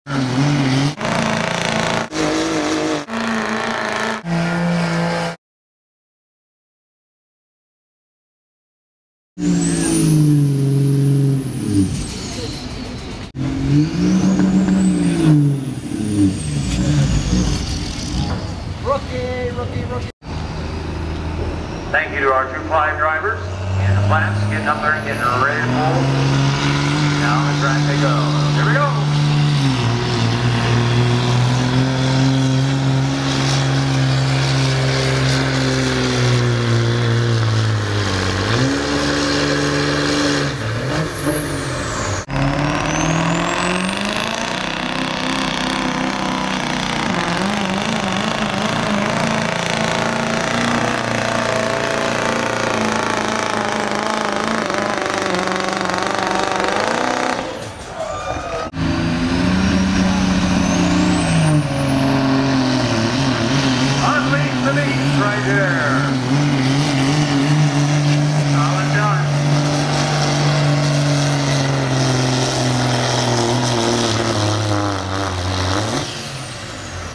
Rookie. Thank you to our 2-5 drivers and the plants getting up there and getting ready to pull. Down the track they go. Here we go. Right there. Solid done.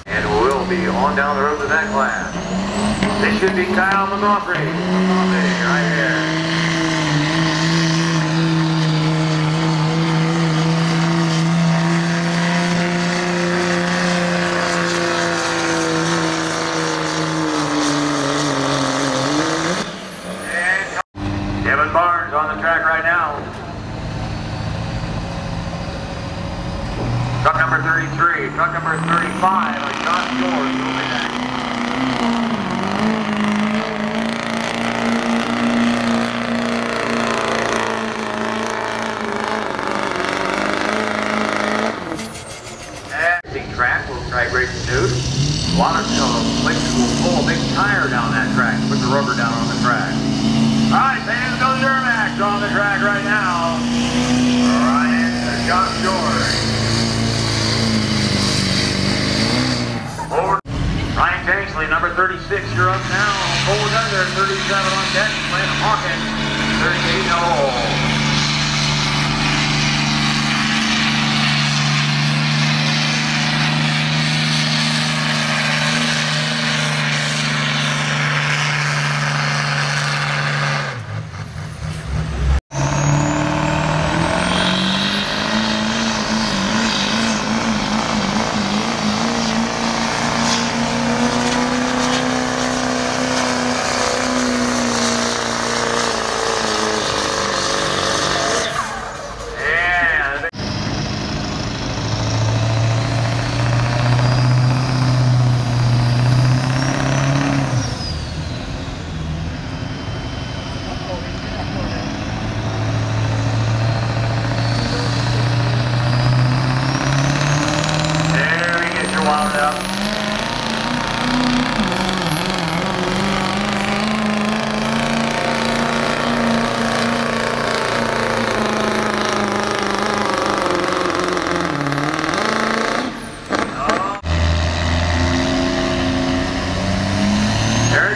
And we'll be on down the road to that class. This should be Kyle McCaffrey. Right here. Kevin Barnes on the track right now. Truck number 33, truck number 35, John George will be next. And track, we'll try racing dude. A lot of places will pull a big tire down that track, put the rubber down on the track. All right, fans, go Duramax on the track right now. Ryan and John George. Forward. Ryan Kingsley, number 36, you're up now. Forward under, 37 on deck. Landon Hawkins, 38 all.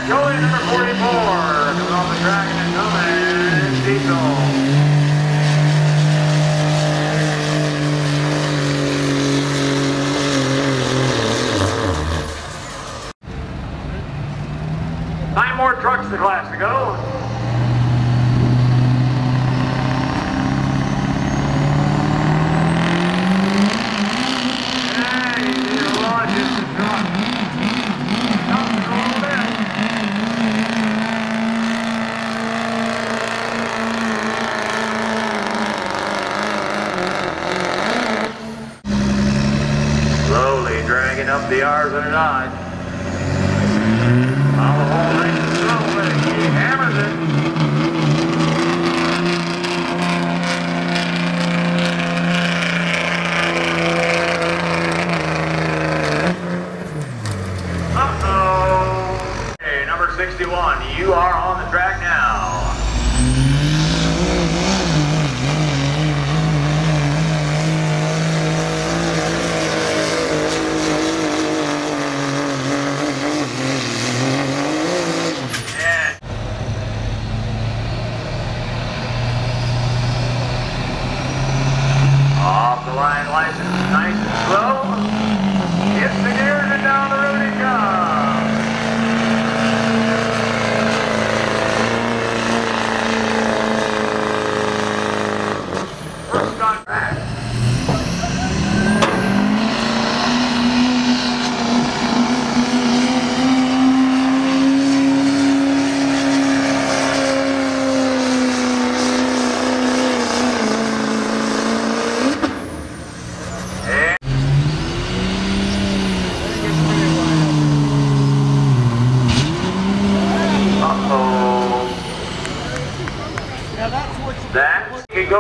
Joey, number 44, coming off the track and coming, Diesel. Nine more trucks in the class to go. Dragging up the R's and an I. On the whole race is through, but he hammers it. Uh-oh. Okay, number 61, you are on the track now.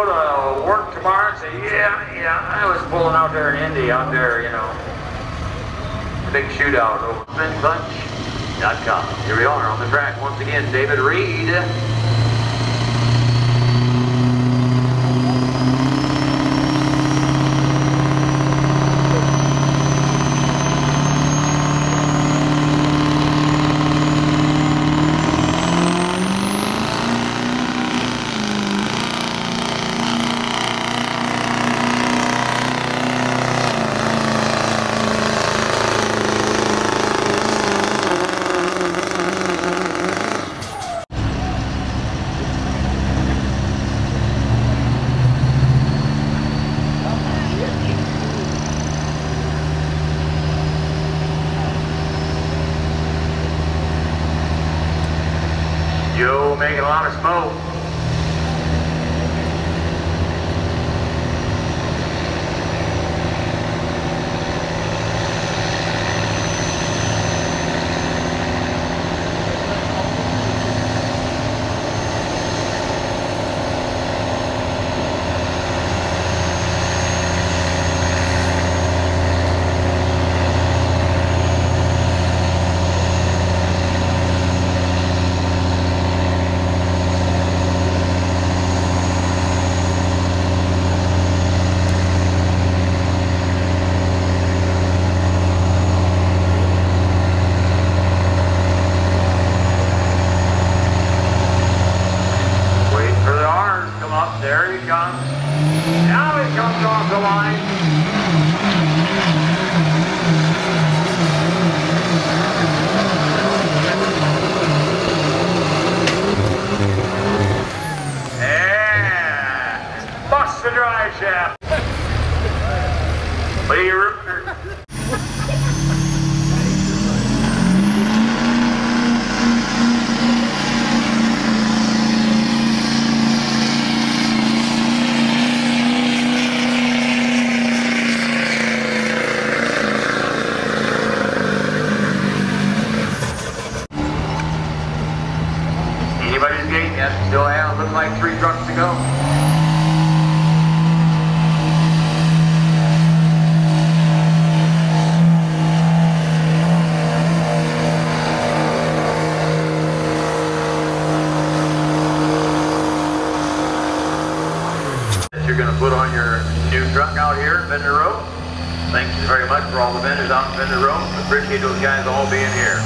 to work tomorrow and say, yeah, I was pulling out there in Indy, out there, you know, big shootout over SpinClutch.com. Here we are on the track once again, David Reed. Joe making a lot of smoke. There he comes. Now he comes off the line. And bust the drive shaft. Lee Rupert. Anybody's gate yet? Still have, looks like 3 trucks to go. That you're going to put on your new truck out here at Bender Road. Thank you very much for all the vendors out in Bender Road. Appreciate those guys all being here.